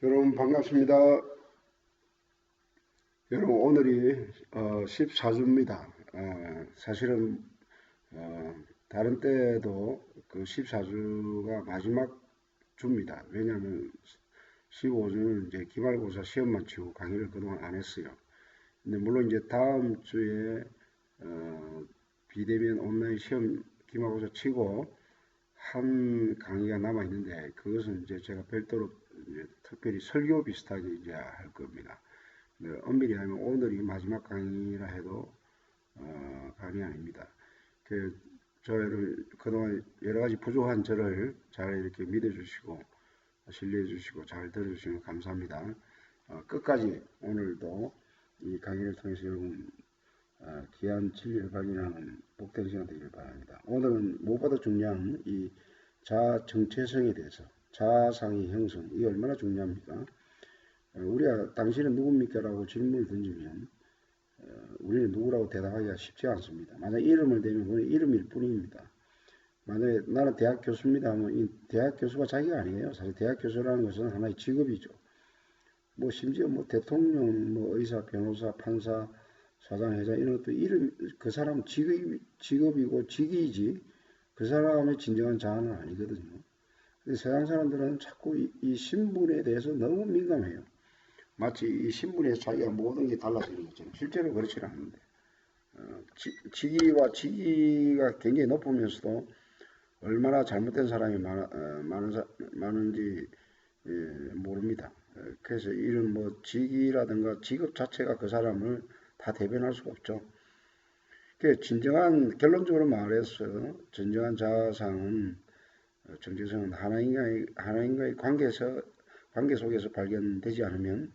여러분 반갑습니다. 여러분 오늘이 14주입니다. 사실은 어, 다른 때도 그 14주가 마지막 주입니다. 왜냐하면 15주는 이제 기말고사 시험만 치고 강의를 그동안 안 했어요. 근데 물론 이제 다음 주에 어, 비대면 온라인 시험 기말고사 치고 한 강의가 남아 있는데 그것은 이제 제가 별도로 이제 특별히 설교 비슷하게 이제 할 겁니다. 네, 엄밀히 하면 오늘이 마지막 강의라 해도 강의 아닙니다. 그 저를 그동안 여러 가지 부족한 저를 잘 이렇게 믿어주시고 신뢰해주시고 잘 들어주시면 감사합니다. 끝까지 오늘도 이 강의를 통해서 여러분 귀한 진리를 발견하는 복된 시간 되기를 바랍니다. 오늘은 무엇보다 중요한 이 자아 정체성에 대해서 자아상의 형성 이게 얼마나 중요합니까? 우리가 당신은 누굽니까? 라고 질문을 던지면 우리는 누구라고 대답하기가 쉽지 않습니다. 만약 이름을 대면 그건 이름일 뿐입니다. 만약에 나는 대학 교수입니다 하면 이 대학 교수가 자기가 아니에요. 사실 대학 교수라는 것은 하나의 직업이죠. 뭐 심지어 뭐 대통령, 뭐 의사, 변호사, 판사, 사장, 회장 이런 것도 이름 그 사람 직업이고 직위이지 그 사람의 진정한 자아는 아니거든요. 근데 세상 사람들은 자꾸 이 신분에 대해서 너무 민감해요. 마치 이 신분에서 자기가 모든 게 달라지는 것처럼 실제로 그렇지는 않는데 직위와 직위가 굉장히 높으면서도 얼마나 잘못된 사람이 많은지 모릅니다. 그래서 이런 뭐 직위라든가 직업 자체가 그 사람을 다 대변할 수가 없죠. 그 진정한 결론적으로 말해서 진정한 자아상은 정체성은 하나인과의 관계 속에서 발견되지 않으면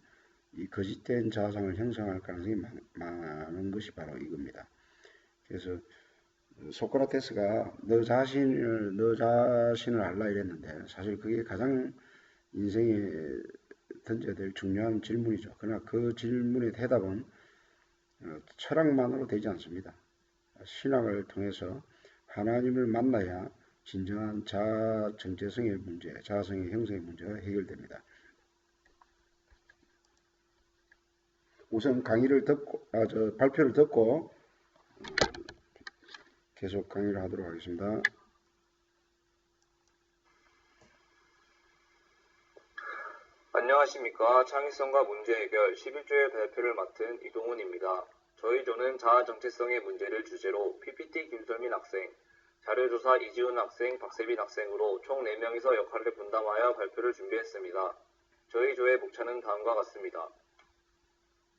이 거짓된 자아상을 형성할 가능성이 많은 것이 바로 이겁니다. 그래서 소크라테스가 너 자신을 알라 이랬는데 사실 그게 가장 인생에 던져야 될 중요한 질문이죠. 그러나 그 질문의 대답은 철학만으로 되지 않습니다. 신학을 통해서 하나님을 만나야 진정한 자아 정체성의 문제, 자아성의 형성의 문제가 해결됩니다. 우선 강의를 듣고, 발표를 듣고 계속 강의를 하도록 하겠습니다. 안녕하십니까. 창의성과 문제 해결 11조의 발표를 맡은 이동훈입니다. 저희 조는 자아 정체성의 문제를 주제로 PPT 김설민 학생, 자료조사 이지훈 학생, 박세빈 학생으로 총 4명이서 역할을 분담하여 발표를 준비했습니다. 저희 조의 목차는 다음과 같습니다.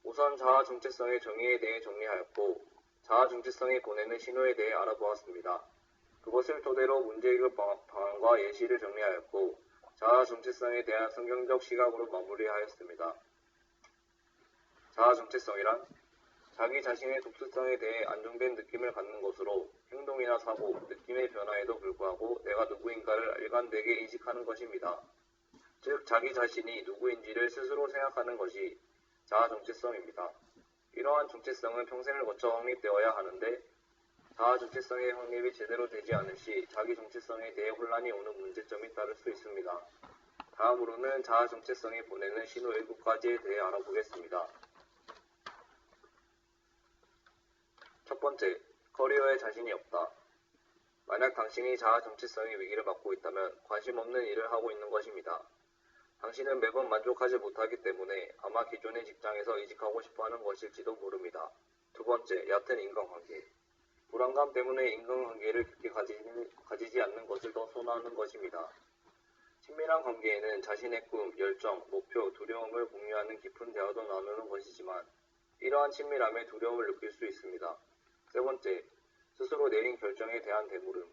우선 자아 정체성의 정의에 대해 정리하였고, 자아 정체성이 보내는 신호에 대해 알아보았습니다. 그것을 토대로 문제해결 방안과 예시를 정리하였고, 자아 정체성에 대한 성경적 시각으로 마무리하였습니다. 자아 정체성이란 자기 자신의 독특성에 대해 안정된 느낌을 갖는 것으로 행동이나 사고, 느낌의 변화에도 불구하고 내가 누구인가를 일관되게 인식하는 것입니다. 즉, 자기 자신이 누구인지를 스스로 생각하는 것이 자아 정체성입니다. 이러한 정체성은 평생을 거쳐 확립되어야 하는데 자아 정체성의 확립이 제대로 되지 않을 시 자기 정체성에 대해 혼란이 오는 문제점이 따를 수 있습니다. 다음으로는 자아 정체성이 보내는 신호 7가지에 대해 알아보겠습니다. 첫 번째, 커리어에 자신이 없다. 만약 당신이 자아 정체성의 위기를 맞고 있다면 관심 없는 일을 하고 있는 것입니다. 당신은 매번 만족하지 못하기 때문에 아마 기존의 직장에서 이직하고 싶어하는 것일지도 모릅니다. 두 번째, 얕은 인간관계. 불안감 때문에 인간관계를 깊게 가지지 않는 것을 더 선호하는 것입니다. 친밀한 관계에는 자신의 꿈, 열정, 목표, 두려움을 공유하는 깊은 대화도 나누는 것이지만 이러한 친밀함에 두려움을 느낄 수 있습니다. 세 번째, 스스로 내린 결정에 대한 대물음.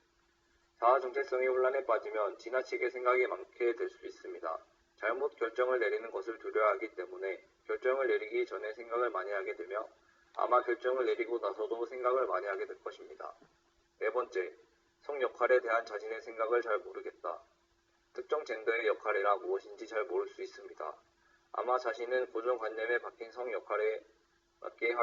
자아 정체성의 혼란에 빠지면 지나치게 생각이 많게 될 수 있습니다. 잘못 결정을 내리는 것을 두려워하기 때문에 결정을 내리기 전에 생각을 많이 하게 되며 아마 결정을 내리고 나서도 생각을 많이 하게 될 것입니다. 네 번째, 성 역할에 대한 자신의 생각을 잘 모르겠다. 특정 젠더의 역할이라 무엇인지 잘 모를 수 있습니다. 아마 자신은 고정관념에 박힌 성 역할에 맞게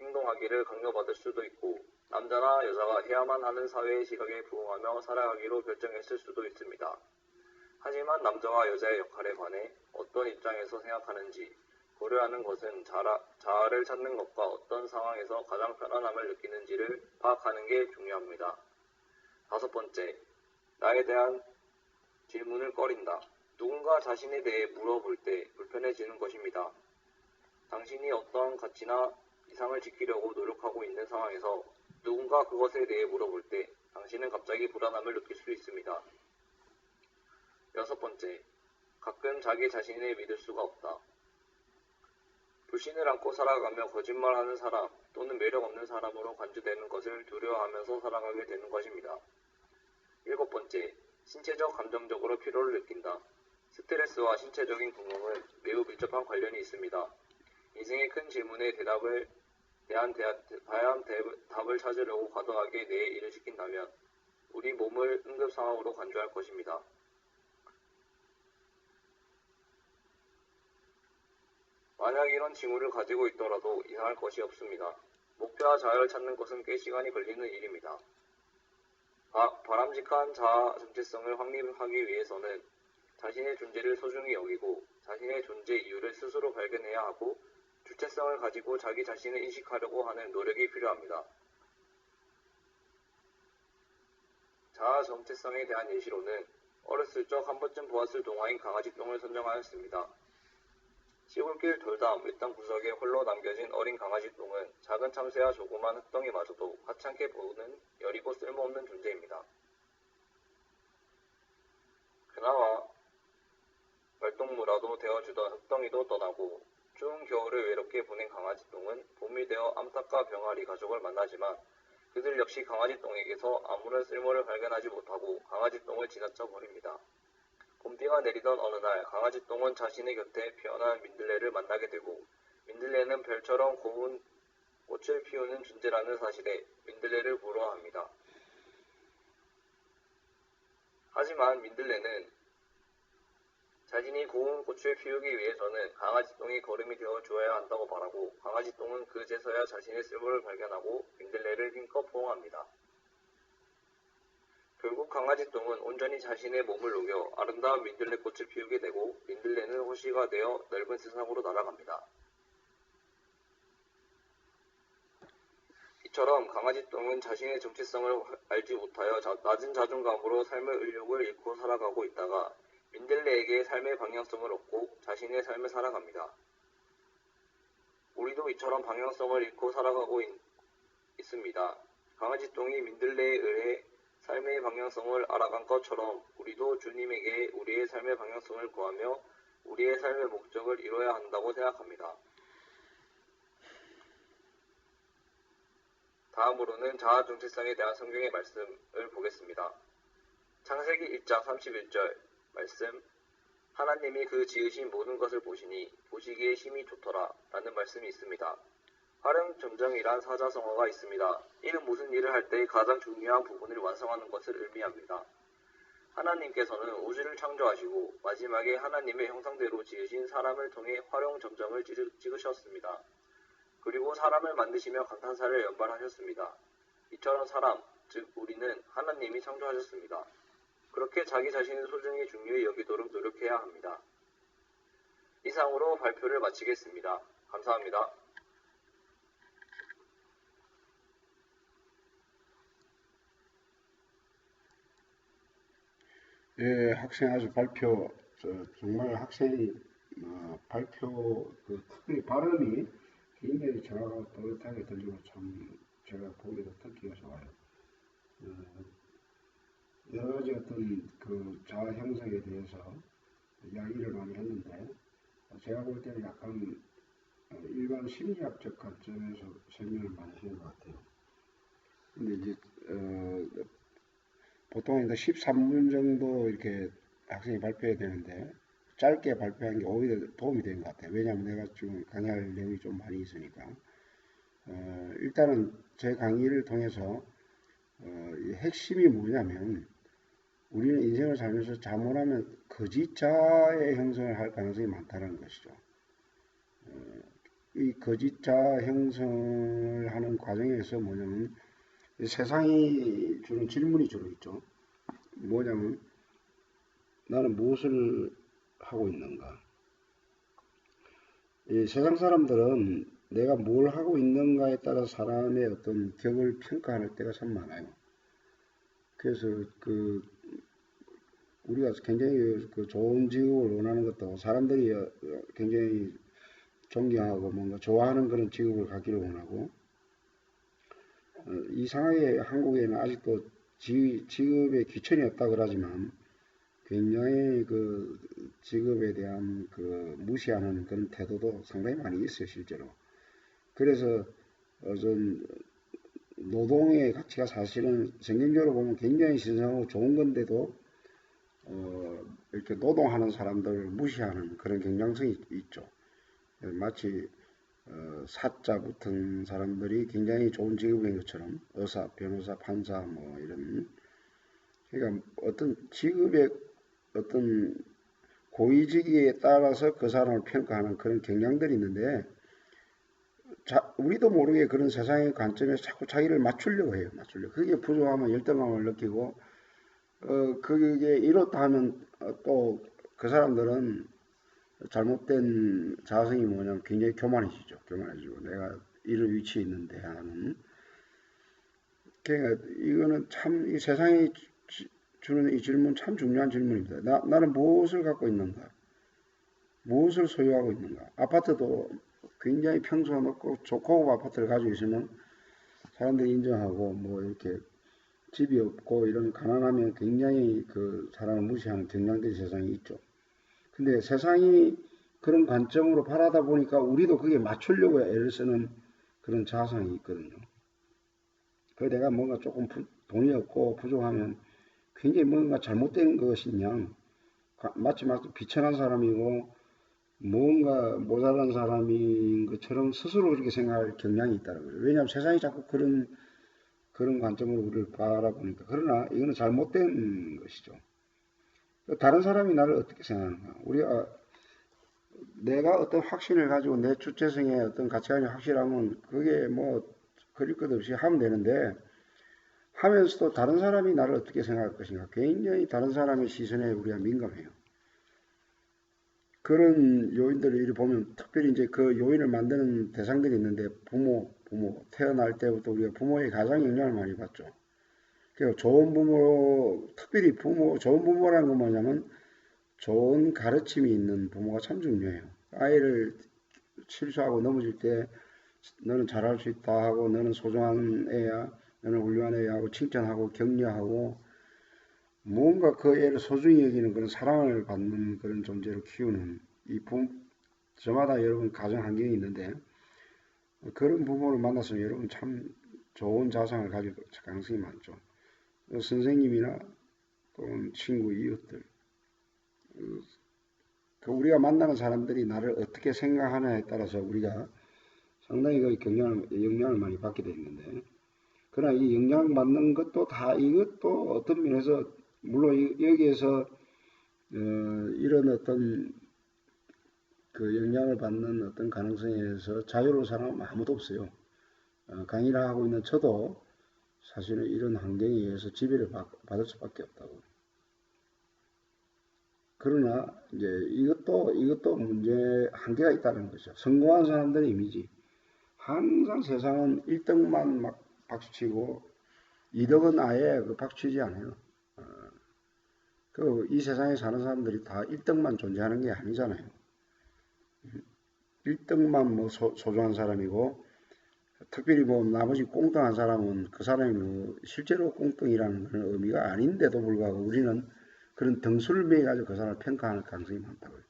행동하기를 강요받을 수도 있고 남자나 여자가 해야만 하는 사회의 시각에 부응하며 살아가기로 결정했을 수도 있습니다. 하지만 남자와 여자의 역할에 관해 어떤 입장에서 생각하는지 고려하는 것은 자아를 찾는 것과 어떤 상황에서 가장 편안함을 느끼는지를 파악하는 게 중요합니다. 5번째, 나에 대한 질문을 꺼린다. 누군가 자신에 대해 물어볼 때 불편해지는 것입니다. 당신이 어떤 가치나 이상을 지키려고 노력하고 있는 상황에서 누군가 그것에 대해 물어볼 때 당신은 갑자기 불안함을 느낄 수 있습니다. 6번째, 가끔 자기 자신을 믿을 수가 없다. 불신을 안고 살아가며 거짓말하는 사람 또는 매력 없는 사람으로 간주되는 것을 두려워하면서 살아가게 되는 것입니다. 7번째, 신체적 감정적으로 피로를 느낀다. 스트레스와 신체적인 건강은 매우 밀접한 관련이 있습니다. 인생의 큰 질문에 대한 다양한 답을 찾으려고 과도하게 내 일을 시킨다면 우리 몸을 응급 상황으로 간주할 것입니다. 만약 이런 징후를 가지고 있더라도 이상할 것이 없습니다. 목표와 자아를 찾는 것은 꽤 시간이 걸리는 일입니다. 바람직한 자아 정체성을 확립하기 위해서는 자신의 존재를 소중히 여기고 자신의 존재 이유를 스스로 발견해야 하고 주체성을 가지고 자기 자신을 인식하려고 하는 노력이 필요합니다. 자아 정체성에 대한 예시로는 어렸을 적 한 번쯤 보았을 동화인 강아지 똥을 선정하였습니다. 시골길 돌담 외딴 구석에 홀로 남겨진 어린 강아지 똥은 작은 참새와 조그만 흙덩이마저도 하찮게 보는 여리고 쓸모없는 존재입니다. 그나마 말똥무라도 되어주던 흙덩이도 떠나고 추운 겨울을 외롭게 보낸 강아지 똥은 봄이 되어 암탉과 병아리 가족을 만나지만 그들 역시 강아지 똥에게서 아무런 쓸모를 발견하지 못하고 강아지 똥을 지나쳐 버립니다. 봄비가 내리던 어느 날 강아지 똥은 자신의 곁에 피어난 민들레를 만나게 되고 민들레는 별처럼 고운 꽃을 피우는 존재라는 사실에 민들레를 부러워합니다. 하지만 민들레는 자신이 고운 꽃을 피우기 위해서는 강아지 똥이 거름이 되어 주어야 한다고 말하고 강아지 똥은 그제서야 자신의 쓸모를 발견하고 민들레를 힘껏 포옹합니다. 결국 강아지 똥은 온전히 자신의 몸을 녹여 아름다운 민들레 꽃을 피우게 되고 민들레는 호시가 되어 넓은 세상으로 날아갑니다. 이처럼 강아지 똥은 자신의 정체성을 알지 못하여 낮은 자존감으로 삶의 의욕을 잃고 살아가고 있다가 민들레에게 삶의 방향성을 얻고 자신의 삶을 살아갑니다. 우리도 이처럼 방향성을 잃고 살아가고 있습니다. 강아지 똥이 민들레에 의해 삶의 방향성을 알아간 것처럼 우리도 주님에게 우리의 삶의 방향성을 구하며 우리의 삶의 목적을 이뤄야 한다고 생각합니다. 다음으로는 자아 정체성에 대한 성경의 말씀을 보겠습니다. 창세기 1장 31절 말씀, 하나님이 그 지으신 모든 것을 보시니 보시기에 심히 좋더라 라는 말씀이 있습니다. 활용점정이란 사자성어가 있습니다. 이는 무슨 일을 할 때 가장 중요한 부분을 완성하는 것을 의미합니다. 하나님께서는 우주를 창조하시고 마지막에 하나님의 형상대로 지으신 사람을 통해 활용점정을 찍으셨습니다. 그리고 사람을 만드시며 감탄사를 연발하셨습니다. 이처럼 사람, 즉 우리는 하나님이 창조하셨습니다. 그렇게 자기 자신을 소중히 중요히 여기도록 노력해야 합니다. 이상으로 발표를 마치겠습니다. 감사합니다. 예, 학생 아주 발표, 정말 학생이 발표 특히 발음이 굉장히 정확하고 또렷하게 들리고 참 제가 보기도 듣기가 좋아요. 여러 가지 어떤 그 자아 형성에 대해서 이야기를 많이 했는데 제가 볼 때는 약간 일반 심리학적 관점에서 설명을 많이 하는 것 같아요. 근데 이제 보통 이제 13분 정도 이렇게 학생이 발표해야 되는데 짧게 발표한 게 오히려 도움이 된 것 같아요. 왜냐하면 내가 좀 강의할 내용이 좀 많이 있으니까. 일단은 제 강의를 통해서 이 핵심이 뭐냐면 우리는 인생을 살면서 잘못하면 거짓 자아의 형성을 할 가능성이 많다는 것이죠. 이 거짓 자아 형성을 하는 과정에서 뭐냐면 세상이 주는 질문이 주로 있죠. 뭐냐면 나는 무엇을 하고 있는가? 이 세상 사람들은 내가 뭘 하고 있는가에 따라 사람의 어떤 격을 평가할 때가 참 많아요. 그래서 우리가 굉장히 좋은 직업을 원하는 것도 사람들이 굉장히 존경하고 뭔가 좋아하는 그런 직업을 갖기를 원하고, 이상하게 한국에는 아직도 직업에 귀천이 없다 그러지만 굉장히 그 직업에 대한 그 무시하는 그런 태도도 상당히 많이 있어요, 실제로. 그래서 좀 노동의 가치가 사실은 성경적으로 보면 굉장히 신성하고 좋은 건데도 이렇게 노동하는 사람들을 무시하는 그런 경향성이 있죠. 마치 사자 붙은 사람들이 굉장히 좋은 직업인 것처럼 의사, 변호사, 판사 뭐 이런, 그러니까 어떤 직업의 어떤 고위직에 따라서 그 사람을 평가하는 그런 경향들이 있는데, 우리도 모르게 그런 세상의 관점에서 자꾸 자기를 맞추려고 해요. 맞추려고. 그게 부족하면 열등감을 느끼고, 그게 이렇다 하면 또 그 사람들은 잘못된 자성이 뭐냐면 굉장히 교만해지죠. 교만해지고 내가 이런 위치에 있는데 하는. 그러니까 이거는 참 이 세상이 주는 이 질문 참 중요한 질문입니다. 나는 무엇을 갖고 있는가? 무엇을 소유하고 있는가? 아파트도 굉장히 평수가 높고 고급 아파트를 가지고 있으면 사람들이 인정하고, 뭐 이렇게 집이 없고 이런 가난하면 굉장히 그 사람을 무시하는 경향된 세상이 있죠. 근데 세상이 그런 관점으로 바라다 보니까 우리도 그게 맞추려고 애를 쓰는 그런 자상이 있거든요. 그 내가 뭔가 조금 돈이 없고 부족하면 굉장히 뭔가 잘못된 것인 양, 마치 비천한 사람이고 뭔가 모자란 사람인 것처럼 스스로 그렇게 생각할 경향이 있다는 거죠. 왜냐하면 세상이 자꾸 그런 관점으로 우리를 바라보니까. 그러나 이거는 잘못된 것이죠. 다른 사람이 나를 어떻게 생각하는가? 내가 어떤 확신을 가지고 내 주체성에 어떤 가치관이 확실하면 그게 뭐 그릴 것 없이 하면 되는데, 하면서도 다른 사람이 나를 어떻게 생각할 것인가, 굉장히 다른 사람의 시선에 우리가 민감해요. 그런 요인들을 이리 보면 특별히 이제 그 요인을 만드는 대상들이 있는데, 부모, 태어날 때부터 우리가 부모의 가장 영향을 많이 받죠. 그리고 좋은 부모, 특별히 좋은 부모라는 건 뭐냐면 좋은 가르침이 있는 부모가 참 중요해요. 아이를 실수하고 넘어질 때 너는 잘할 수 있다 하고, 너는 소중한 애야, 너는 훌륭한 애야 하고 칭찬하고 격려하고, 뭔가 그 애를 소중히 여기는 그런 사랑을 받는 그런 존재로 키우는 저마다 여러분 가정 환경이 있는데, 그런 부모를 만났으면 여러분 참 좋은 자상을 가질 가능성이 많죠. 선생님이나 또는 친구, 이웃들, 우리가 만나는 사람들이 나를 어떻게 생각하느냐에 따라서 우리가 상당히 그 영향을 많이 받게 되는데, 그러나 이 영향 받는 것도 이것도 어떤 면에서 물론 여기에서 이런 어떤 그 영향을 받는 어떤 가능성에서 자유로운 사람은 아무도 없어요. 강의를 하고 있는 저도 사실은 이런 환경에 의해서 지배를 받을 수밖에 없다고. 그러나 이제 이것도 문제 한계가 있다는 거죠. 성공한 사람들의 이미지. 항상 세상은 1등만 막 박수치고 2등은 아예 박수치지 않아요. 이 세상에 사는 사람들이 다 1등만 존재하는 게 아니잖아요. 1등만 뭐 소중한 사람이고, 특별히 뭐 나머지 꽁뚱한 사람은 그 사람이 뭐 실제로 꽁뚱이라는 그런 의미가 아닌데도 불구하고 우리는 그런 등수를 매가지고 그 사람을 평가하는 가능성이 많다고요.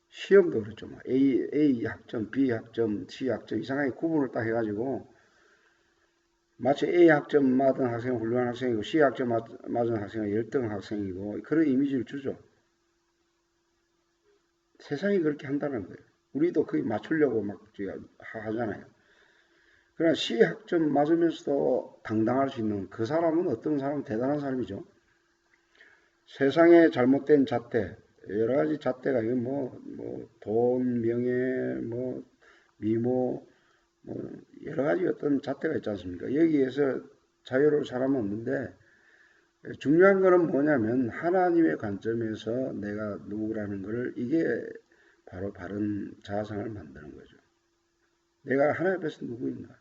시험도 그렇죠. 뭐 A 학점, B 학점, C 학점 이상하게 구분을 딱 해가지고 마치 A 학점 맞은 학생은 훌륭한 학생이고 C 학점 맞은 학생은 열등 학생이고 그런 이미지를 주죠. 세상이 그렇게 한다는 거예요. 우리도 거의 맞추려고 막 하잖아요. 그러나 C 학점 맞으면서도 당당할 수 있는 그 사람은 어떤 사람은 대단한 사람이죠. 세상의 잘못된 잣대, 여러 가지 잣대가 뭐 돈, 명예, 뭐 미모, 뭐 여러 가지 어떤 잣대가 있지 않습니까? 여기에서 자유로울 사람은 없는데, 중요한 거는 뭐냐면 하나님의 관점에서 내가 누구라는 것을 이게 바로 바른 자아상을 만드는 거죠. 내가 하나님 앞에서 누구인가?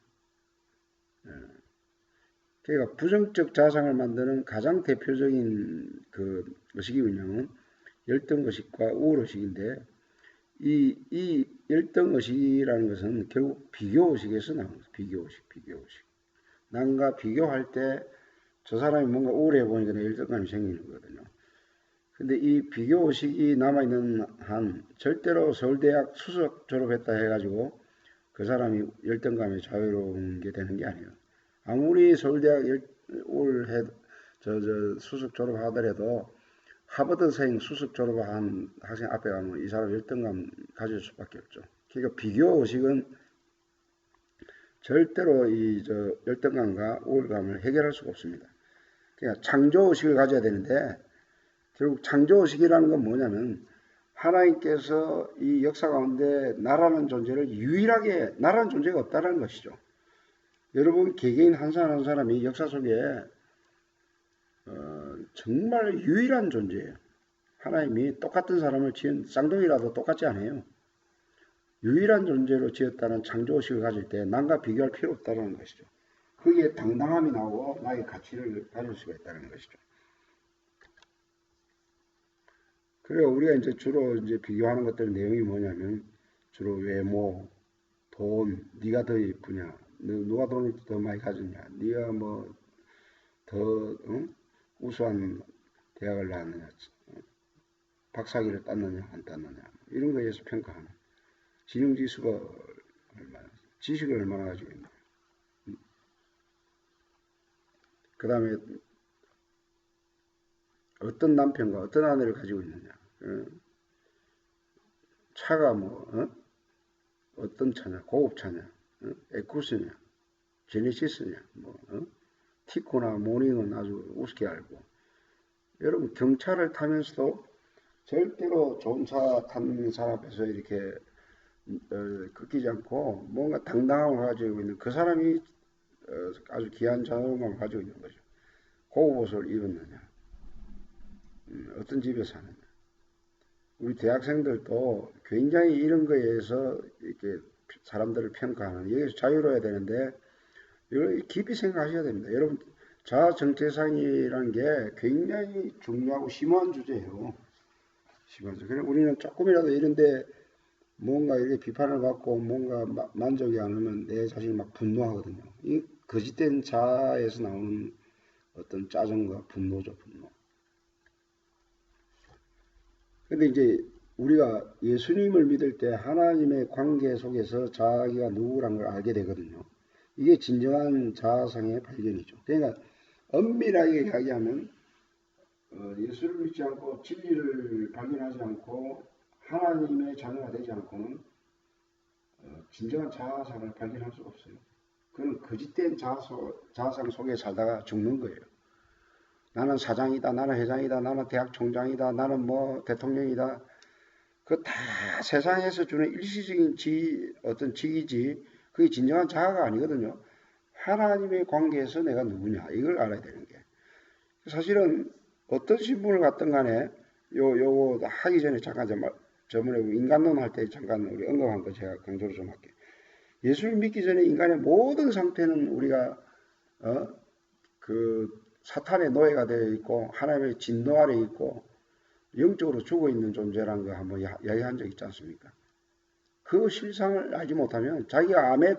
그러니까 부정적 자아상을 만드는 가장 대표적인 그 의식이 뭐냐면 열등의식과 우월의식인데 이 열등의식이라는 것은 결국 비교의식에서 나오는 거예요. 비교의식. 남과 비교할 때 저 사람이 뭔가 우월해 보니까 내 열등감이 생기는 거거든요. 근데 이 비교의식이 남아있는 한 절대로 서울대학 수석 졸업했다 해가지고 그 사람이 열등감에 자유로운 게 되는 게 아니에요. 아무리 서울대학 수석 졸업하더라도 하버드생 수석 졸업한 학생 앞에 가면 이 사람 열등감 가질 수밖에 없죠. 그러니까 비교의식은 절대로 열등감과 우월감을 해결할 수가 없습니다. 그러니까 창조의식을 가져야 되는데 결국 창조의식이라는 건 뭐냐면 하나님께서 이 역사 가운데 나라는 존재를 유일하게 나라는 존재가 없다는 것이죠. 여러분 개개인 한 사람 한 사람이 역사 속에 정말 유일한 존재예요. 하나님이 똑같은 사람을 지은 쌍둥이라도 똑같지 않아요. 유일한 존재로 지었다는 창조의식을 가질 때 남과 비교할 필요 없다는 것이죠. 거기에 당당함이 나오고 나의 가치를 가질 수가 있다는 것이죠. 그래요. 우리가 이제 주로 비교하는 것들 내용이 뭐냐면 주로 외모, 돈, 네가 더 예쁘냐, 누가 돈을 더 많이 가졌냐, 네가 뭐 더 우수한 대학을 나왔느냐, 박사학위를 땄느냐 안 땄느냐 이런 거에 의해서 평가하는 지능지수가 얼마나, 지식을 얼마나 가지고 있나. 그 다음에 어떤 남편과 어떤 아내를 가지고 있느냐, 차가 어떤 차냐, 고급차냐, 에쿠스냐, 제네시스냐, 티코나 모닝은 아주 우습게 알고. 여러분 경차를 타면서도 절대로 좋은 차 타는 사람 앞에서 이렇게 꺾이지 않고 뭔가 당당함을 가지고 있는 그 사람이 아주 귀한 자존감을 가지고 있는 거죠. 고급 옷을 입었느냐, 어떤 집에 사느냐. 우리 대학생들도 굉장히 이런 거에 의해서 이렇게 사람들을 평가하는, 여기서 자유로워야 되는데 이걸 깊이 생각하셔야 됩니다. 여러분 자아정체상이라는 게 굉장히 중요하고 심오한 주제예요. 심오한 주제. 그래서 우리는 조금이라도 이런데 뭔가 이렇게 비판을 받고 뭔가 만족이 안 오면 내 자신이 막 분노하거든요. 이 거짓된 자아에서 나오는 어떤 짜증과 분노죠, 분노. 근데 이제 우리가 예수님을 믿을 때 하나님의 관계 속에서 자기가 누구란 걸 알게 되거든요. 이게 진정한 자아상의 발견이죠. 그러니까 엄밀하게 이야기하면 예수를 믿지 않고 진리를 발견하지 않고 하나님의 자녀가 되지 않고는 진정한 자아상을 발견할 수가 없어요. 그건 거짓된 자아상 속에 살다가 죽는 거예요. 나는 사장이다, 나는 회장이다, 나는 대학 총장이다, 나는 뭐 대통령이다. 그 다 세상에서 주는 일시적인 어떤 직이지 그게 진정한 자아가 아니거든요. 하나님의 관계에서 내가 누구냐 이걸 알아야 되는 게. 사실은 어떤 신분을 갖든 간에 요거 하기 전에 잠깐 저번에 인간론 할 때 잠깐 우리 언급한 거 제가 강조를 좀 할게요. 예수를 믿기 전에 인간의 모든 상태는 우리가 그 사탄의 노예가 되어 있고 하나님의 진노 아래 있고 영적으로 죽어 있는 존재라는 거 한번 이야기한 적 있지 않습니까? 그 실상을 알지 못하면 자기가 암에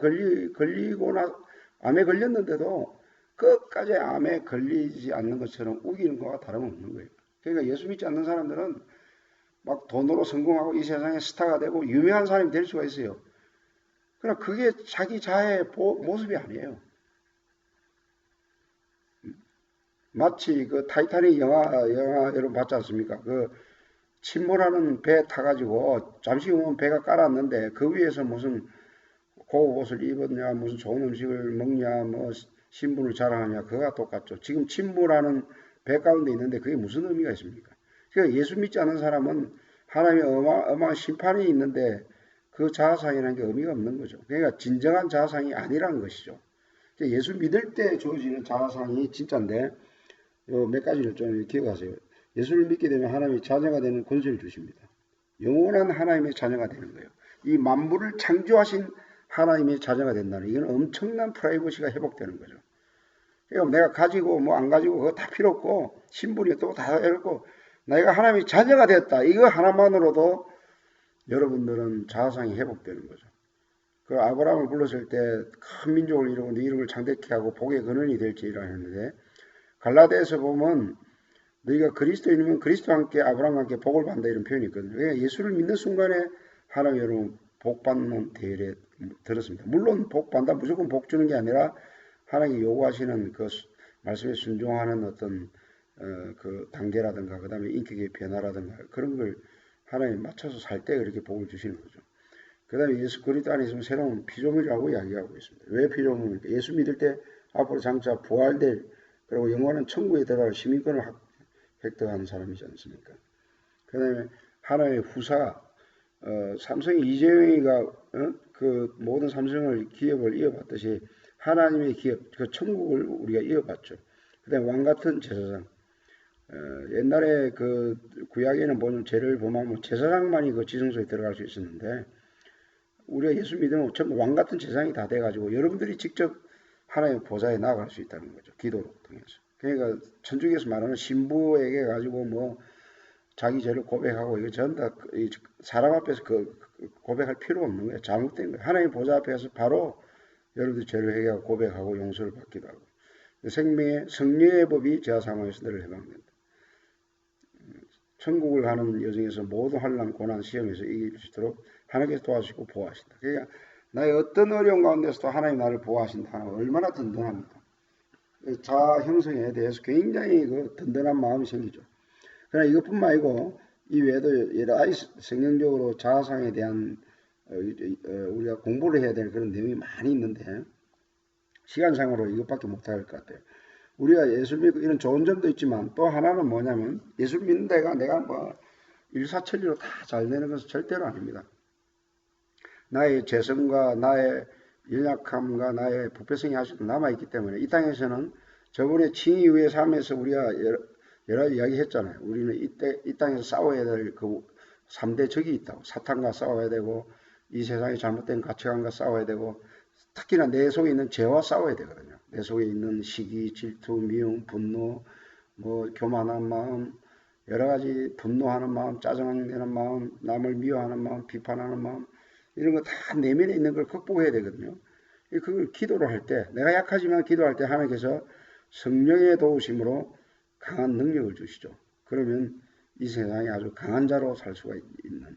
걸렸는데도 끝까지 암에 걸리지 않는 것처럼 우기는 것과 다름없는 거예요. 그러니까 예수 믿지 않는 사람들은 막 돈으로 성공하고 이 세상에 스타가 되고 유명한 사람이 될 수가 있어요. 그러나 그게 자기 자아의 모습이 아니에요. 마치 그 타이타닉 영화 여러분 봤지 않습니까? 그 침몰하는 배 타가지고 잠시 후면 배가 깔았는데 그 위에서 무슨 고급 옷을 입었냐, 무슨 좋은 음식을 먹냐, 뭐 신분을 자랑하냐, 그거가 똑같죠. 지금 침몰하는 배 가운데 있는데 그게 무슨 의미가 있습니까? 그러니까 예수 믿지 않는 사람은 하나님의 어마어마한 심판이 있는데 그 자아상이라는 게 의미가 없는 거죠. 그러니까 진정한 자아상이 아니라는 것이죠. 예수 믿을 때 주어지는 자아상이 진짜인데 몇 가지를 좀 기억하세요. 예수를 믿게 되면 하나님이 자녀가 되는 권세를 주십니다. 영원한 하나님의 자녀가 되는 거예요. 이 만물을 창조하신 하나님의 자녀가 된다는 이건 엄청난 프라이버시가 회복되는 거죠. 그러니까 내가 가지고 뭐 안 가지고 그거 다 필요 없고 신분이 또 다 없고 내가 하나님의 자녀가 됐다. 이거 하나만으로도 여러분들은 자아상이 회복되는 거죠. 그 아브라함을 불렀을 때 큰 민족을 이루고 네 이름을 창대케 하고 복의 근원이 될지라 했는데 갈라디아에서 보면 너희가 그리스도인이면 그리스도와 함께 아브라함과 함께 복을 받는다 이런 표현이 있거든요. 그러니까 예수를 믿는 순간에 하나님 여러분 복 받는 대열에 들었습니다. 물론 복 받는다 무조건 복 주는 게 아니라 하나님이 요구하시는 그 말씀에 순종하는 어떤 그 단계라든가 그 다음에 인격의 변화라든가 그런 걸 하나님 맞춰서 살 때 그렇게 복을 주시는 거죠. 그 다음에 예수 그리스도 안에 있으면 새로운 피조물이라고 이야기하고 있습니다. 왜 피조물입니까? 예수 믿을 때 앞으로 장차 부활될 그리고 영원한 천국에 들어갈 시민권을 획득하는 사람이지 않습니까? 그 다음에 하나의 후사 삼성의 이재용이가 그 모든 삼성을 기업을 이어봤듯이 하나님의 기업 그 천국을 우리가 이어봤죠. 그 다음에 왕같은 제사장 옛날에 그 구약에는 보면 죄를 범하면 제사장만이 그 지성소에 들어갈 수 있었는데 우리가 예수 믿으면 전부 왕같은 제사장이 다 돼가지고 여러분들이 직접 하나님의 보좌에 나아갈 수 있다는 거죠. 기도로 통해서. 그러니까 천주교에서 말하는 신부에게 가지고 뭐 자기 죄를 고백하고 이거 전부 다 사람 앞에서 그 고백할 필요 없는 거예요. 잘못된 거예요. 하나님의 보좌 앞에서 바로 여러분들 죄를 회개하고 고백하고 용서를 받기도 하고 생명의 성령의 법이 제가 사망에서 너를 해방된다. 천국을 가는 여정에서 모든 환난, 고난, 시험에서 이길 수 있도록 하나님께서 도와주시고 보호하신다. 그러니까 나의 어떤 어려운 가운데서도 하나님 나를 보호하신다. 얼마나 든든합니까? 자아 형성에 대해서 굉장히 그 든든한 마음이 생기죠. 그러나 이것뿐만 아니고 이 외에도 여러 가지 성경적으로 자아상에 대한 우리가 공부를 해야 될 그런 내용이 많이 있는데 시간상으로 이것밖에 못할 것 같아요. 우리가 예수 믿고 이런 좋은 점도 있지만 또 하나는 뭐냐면 예수 믿는 데가 내가 뭐 일사천리로 다 잘 되는 것은 절대로 아닙니다. 나의 재성과 나의 연약함과 나의 부패성이 아직도 남아있기 때문에 이 땅에서는 저번에 칭의 위의 삶에서 우리가 여러 가지 이야기했잖아요. 우리는 이 땅에서 싸워야 될 그 3대 적이 있다고. 사탄과 싸워야 되고 이 세상의 잘못된 가치관과 싸워야 되고 특히나 내 속에 있는 죄와 싸워야 되거든요. 내 속에 있는 시기, 질투, 미움, 분노, 뭐 교만한 마음, 여러 가지 분노하는 마음, 짜증내는 마음, 남을 미워하는 마음, 비판하는 마음 이런 거 다 내면에 있는 걸 극복해야 되거든요. 그걸 기도를 할 때 내가 약하지만 기도할 때 하나님께서 성령의 도우심으로 강한 능력을 주시죠. 그러면 이 세상에 아주 강한 자로 살 수가 있는.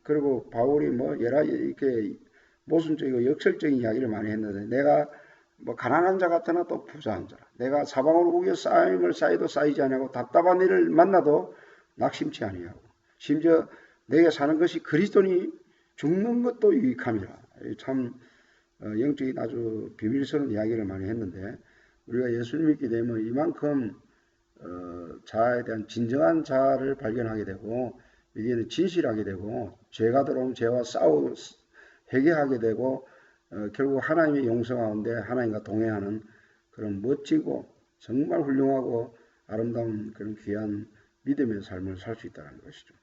그리고 바울이 뭐 여러 가지 이렇게 모순적이고 역설적인 이야기를 많이 했는데 내가 뭐 가난한 자 같으나 또 부자한 자라. 내가 사방으로 우겨 쌓임을 쌓여도 쌓이지 아니하고 답답한 일을 만나도 낙심치 아니하고 심지어 내게 사는 것이 그리스도니 죽는 것도 유익함이라. 참 영적인 아주 비밀스러운 이야기를 많이 했는데 우리가 예수를 믿게 되면 이만큼 자아에 대한 진정한 자아를 발견하게 되고 여기에는 진실하게 되고 죄가 들어오면 죄와 회개하게 되고 결국 하나님의 용서 가운데 하나님과 동행하는 그런 멋지고 정말 훌륭하고 아름다운 그런 귀한 믿음의 삶을 살 수 있다는 것이죠.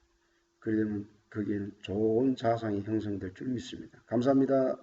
그러면 거기에는 좋은 자아상이 형성될 줄 믿습니다. 감사합니다.